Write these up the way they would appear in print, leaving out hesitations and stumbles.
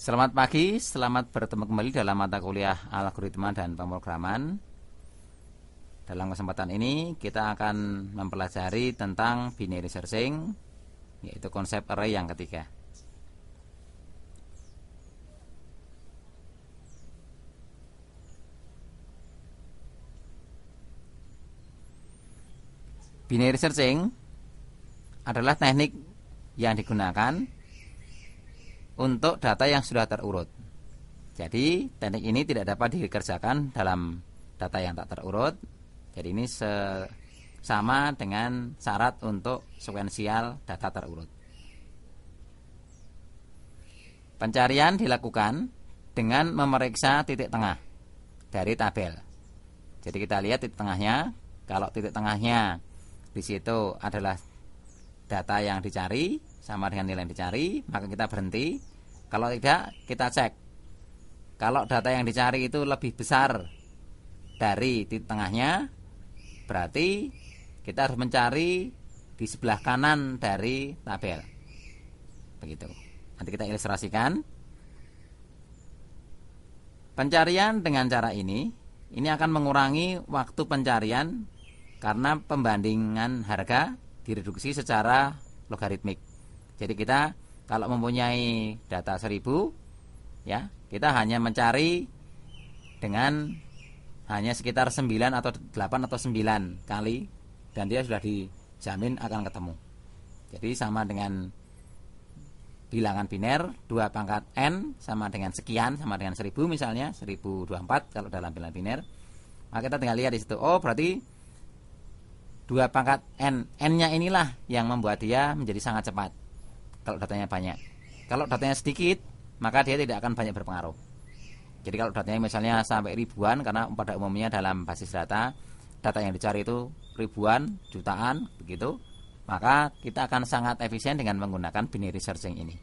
Selamat pagi, selamat bertemu kembali dalam mata kuliah algoritma dan pemrograman. Dalam kesempatan ini kita akan mempelajari tentang binary searching, yaitu konsep array yang ketiga. Binary searching adalah teknik yang digunakan untuk data yang sudah terurut. Jadi teknik ini tidak dapat dikerjakan dalam data yang tak terurut. Jadi ini sama dengan syarat untuk sekuensial data terurut. Pencarian dilakukan dengan memeriksa titik tengah dari tabel. Jadi kita lihat titik tengahnya. Kalau titik tengahnya di situ adalah data yang dicari sama dengan nilai yang dicari, maka kita berhenti. Kalau tidak, kita cek. Kalau data yang dicari itu lebih besar dari titik tengahnya, berarti kita harus mencari di sebelah kanan dari tabel. Begitu. Nanti kita ilustrasikan. Pencarian dengan cara ini akan mengurangi waktu pencarian karena pembandingan harga direduksi secara logaritmik. Jadi kita kalau mempunyai data 1000, ya, kita hanya mencari dengan hanya sekitar 9 atau 8 atau 9 kali dan dia sudah dijamin akan ketemu. Jadi sama dengan bilangan biner 2 pangkat n sama dengan sekian, sama dengan 1000 misalnya, 1024 kalau dalam bilangan biner. Maka kita tinggal lihat di situ. Oh, berarti 2 pangkat n-nya inilah yang membuat dia menjadi sangat cepat kalau datanya banyak. Kalau datanya sedikit, maka dia tidak akan banyak berpengaruh. Jadi kalau datanya misalnya sampai ribuan, karena pada umumnya dalam basis data yang dicari itu ribuan, jutaan, begitu, maka kita akan sangat efisien dengan menggunakan binary searching ini.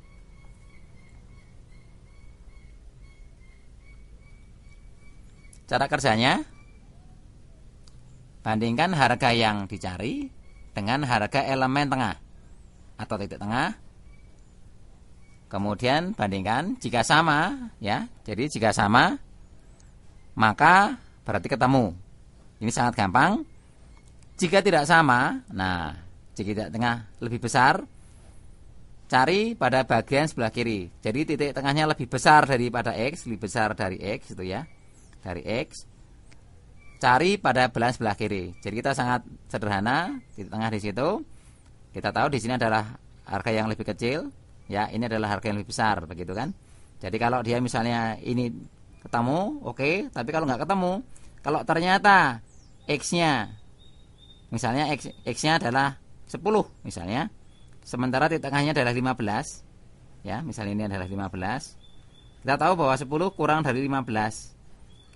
Cara kerjanya, bandingkan harga yang dicari dengan harga elemen tengah atau titik tengah. Kemudian bandingkan, jika sama, ya. Jadi jika sama, maka berarti ketemu. Ini sangat gampang. Jika tidak sama, nah, jika titik tengah lebih besar, cari pada bagian sebelah kiri. Jadi titik tengahnya lebih besar daripada X, lebih besar dari X itu ya. Dari X. Cari pada belahan sebelah kiri. Jadi kita sangat sederhana, titik tengah di situ. Kita tahu di sini adalah harga yang lebih kecil, ya, ini adalah harga yang lebih besar, begitu kan? Jadi kalau dia misalnya ini ketemu, oke, tapi kalau nggak ketemu, kalau ternyata X-nya misalnya X-nya adalah 10 misalnya, sementara titik tengahnya adalah 15, ya, misalnya ini adalah 15. Kita tahu bahwa 10 kurang dari 15.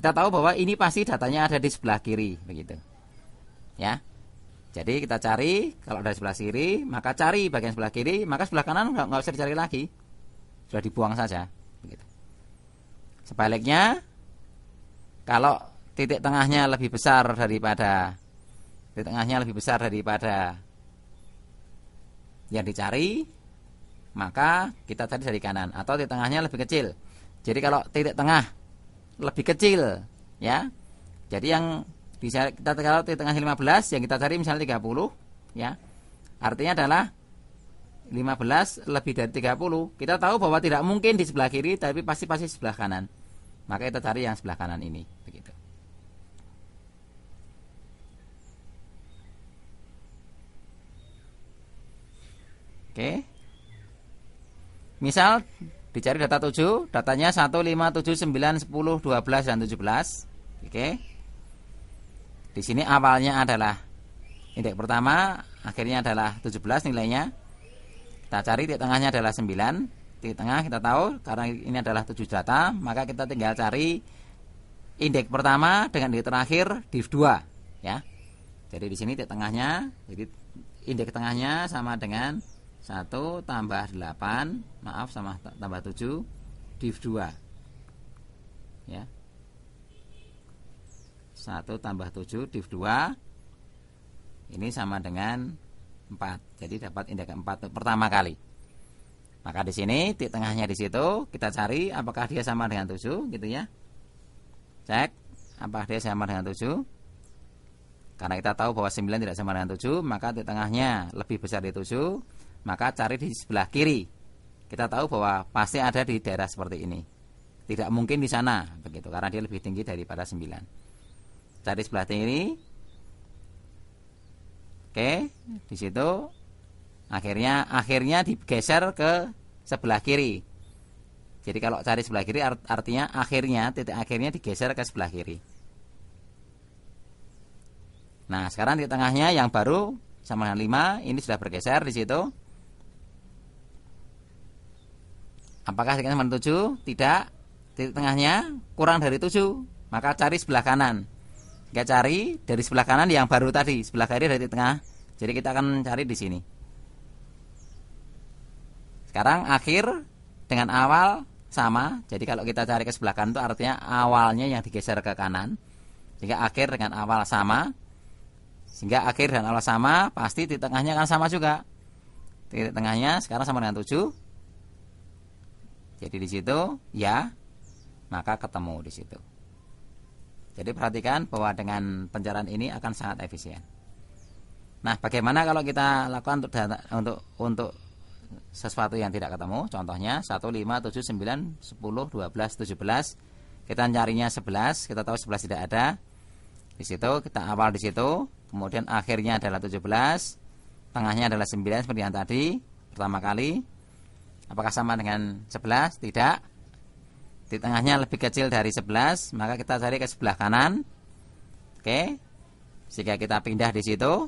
Kita tahu bahwa ini pasti datanya ada di sebelah kiri, begitu. Ya. Jadi kita cari, kalau dari sebelah kiri, maka cari bagian sebelah kiri, maka sebelah kanan nggak usah dicari lagi, sudah dibuang saja. Begitu. Sebaliknya, kalau titik tengahnya lebih besar daripada yang dicari, maka kita cari dari kanan, atau titik tengahnya lebih kecil. Jadi kalau titik tengah lebih kecil, ya, jadi yang kita kalau di tengah 15 yang kita cari misalnya 30, ya. Artinya adalah 15 lebih dari 30. Kita tahu bahwa tidak mungkin di sebelah kiri, tapi pasti sebelah kanan. Maka kita cari yang sebelah kanan ini, begitu. Oke. Misal dicari data 7, datanya 1, 5, 7, 9, 10, 12 dan 17. Oke. Di sini awalnya adalah indeks pertama, akhirnya adalah 17 nilainya. Kita cari titik tengahnya adalah 9. Titik tengah kita tahu karena ini adalah 7 data, maka kita tinggal cari indeks pertama dengan indeks terakhir div 2, ya. Jadi di sini titik tengahnya, jadi indeks tengahnya sama dengan 1 tambah 8, maaf sama tambah 7 div 2. Ya. 1 tambah 7 div 2 ini sama dengan 4. Jadi dapat indeks 4 pertama kali. Maka di sini titik tengahnya di situ kita cari apakah dia sama dengan 7 gitu ya. Cek apakah dia sama dengan 7. Karena kita tahu bahwa 9 tidak sama dengan 7, maka titik tengahnya lebih besar dari 7, maka cari di sebelah kiri. Kita tahu bahwa pasti ada di daerah seperti ini. Tidak mungkin di sana begitu karena dia lebih tinggi daripada 9. Cari sebelah kiri. Oke, di situ akhirnya digeser ke sebelah kiri. Jadi kalau cari sebelah kiri artinya titik akhirnya digeser ke sebelah kiri. Nah, sekarang di tengahnya yang baru sama dengan 5, ini sudah bergeser di situ. Apakah sama dengan 7? Tidak. Titik tengahnya kurang dari 7, maka cari sebelah kanan. Kita cari dari sebelah kanan yang baru tadi, sebelah kiri dari titik tengah. Jadi kita akan cari di sini. Sekarang akhir dengan awal sama. Jadi kalau kita cari ke sebelah kanan itu artinya awalnya yang digeser ke kanan. Jika akhir dengan awal sama, sehingga akhir dan awal sama, pasti titik tengahnya akan sama juga. Titik tengahnya sekarang sama dengan 7. Jadi di situ ya, maka ketemu di situ. Jadi perhatikan bahwa dengan pencarian ini akan sangat efisien. Nah, bagaimana kalau kita lakukan untuk sesuatu yang tidak ketemu? Contohnya 1, 5, 7, 9, 10, 12, 17. Kita carinya 11, kita tahu 11 tidak ada. Di situ kita awal di situ, kemudian akhirnya adalah 17, tengahnya adalah 9 seperti yang tadi pertama kali. Apakah sama dengan 11? Tidak. Di tengahnya lebih kecil dari 11, maka kita cari ke sebelah kanan. Oke. Jika kita pindah di situ,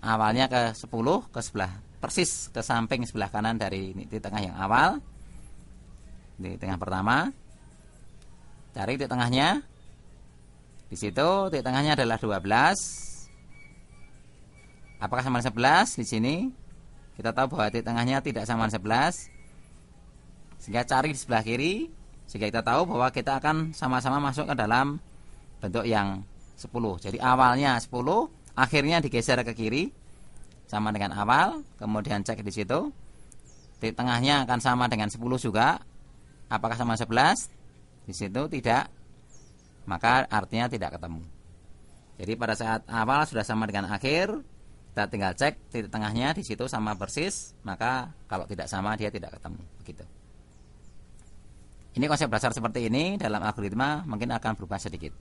awalnya ke 10, ke sebelah persis ke samping sebelah kanan dari di tengah yang awal. Di tengah pertama. Cari di tengahnya. Di situ di tengahnya adalah 12. Apakah sama dengan 11? Di sini kita tahu bahwa di tengahnya tidak sama dengan 11. Sehingga cari di sebelah kiri, sehingga kita tahu bahwa kita akan sama-sama masuk ke dalam bentuk yang 10. Jadi awalnya 10, akhirnya digeser ke kiri sama dengan awal, kemudian cek di situ. Di tengahnya akan sama dengan 10 juga. Apakah sama 11? Di situ tidak. Maka artinya tidak ketemu. Jadi pada saat awal sudah sama dengan akhir, kita tinggal cek titik tengahnya di situ sama persis, maka kalau tidak sama dia tidak ketemu. Begitu. Ini konsep dasar seperti ini dalam algoritma mungkin akan berubah sedikit.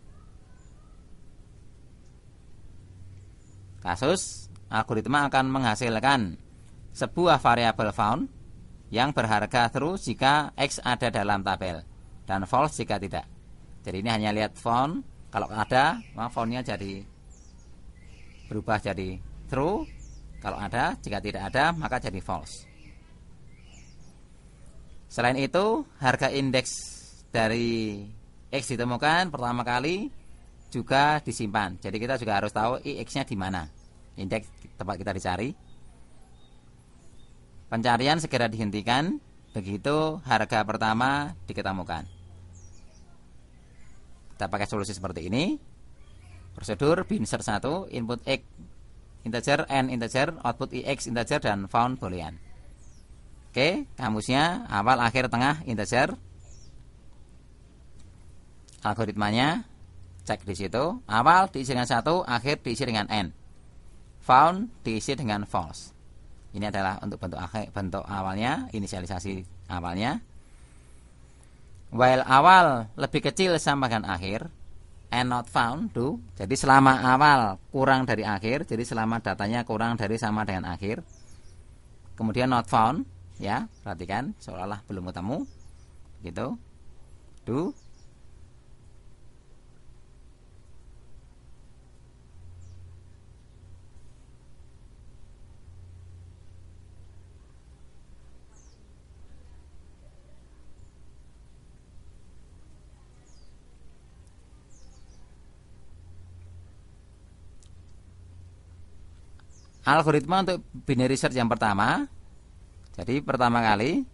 Kasus algoritma akan menghasilkan sebuah variabel found yang berharga true jika X ada dalam tabel dan false jika tidak. Jadi ini hanya lihat found, kalau ada maka foundnya jadi berubah jadi true, kalau ada, jika tidak ada maka jadi false. Selain itu, harga indeks dari X ditemukan pertama kali juga disimpan. Jadi kita juga harus tahu X-nya di mana. Indeks tempat kita dicari. Pencarian segera dihentikan begitu harga pertama diketemukan. Kita pakai solusi seperti ini. Prosedur binsert 1, input X integer, N integer, output IX integer, dan found boolean. Oke, kamusnya awal, akhir, tengah, integer. Algoritmanya cek di situ. Awal diisi dengan 1, akhir diisi dengan N. Found diisi dengan false. Ini adalah untuk bentuk awalnya, inisialisasi awalnya. While awal lebih kecil sama dengan akhir, and not found do. Jadi selama awal kurang dari akhir, jadi selama datanya kurang dari sama dengan akhir. Kemudian not found, ya, perhatikan seolah-olah belum ketemu. Gitu. Do. Algoritma untuk binary search yang pertama. Jadi pertama kali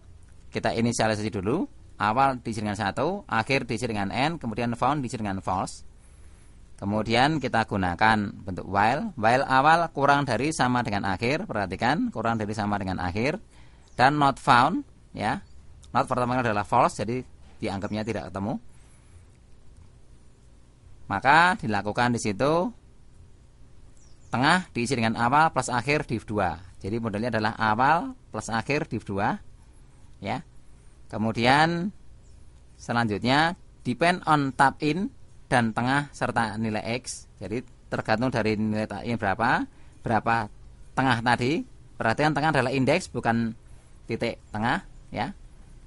kita inisialisasi dulu. Awal diisi dengan 1, akhir diisi dengan N, kemudian found diisi dengan false. Kemudian kita gunakan bentuk while. While awal kurang dari sama dengan akhir. Perhatikan, kurang dari sama dengan akhir. dan not found, ya. Not pertama adalah false, jadi dianggapnya tidak ketemu. Maka dilakukan di situ tengah diisi dengan awal plus akhir div 2. Jadi modelnya adalah awal plus akhir div 2, ya. Kemudian selanjutnya depend on tab in dan tengah serta nilai X. Jadi tergantung dari nilai tab in berapa tengah tadi. Perhatikan tengah adalah indeks bukan titik tengah, ya.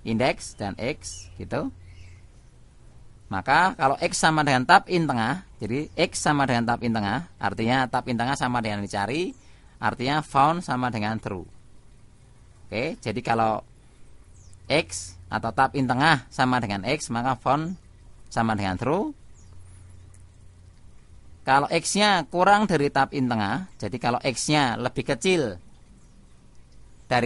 Indeks dan X gitu. Maka kalau X sama dengan tab in tengah, jadi X sama dengan tab in tengah, artinya tab in tengah sama dengan dicari, artinya found sama dengan true. Oke, jadi kalau X atau tab in tengah sama dengan X, maka found sama dengan true. Kalau X-nya kurang dari tab in tengah, jadi kalau X-nya lebih kecil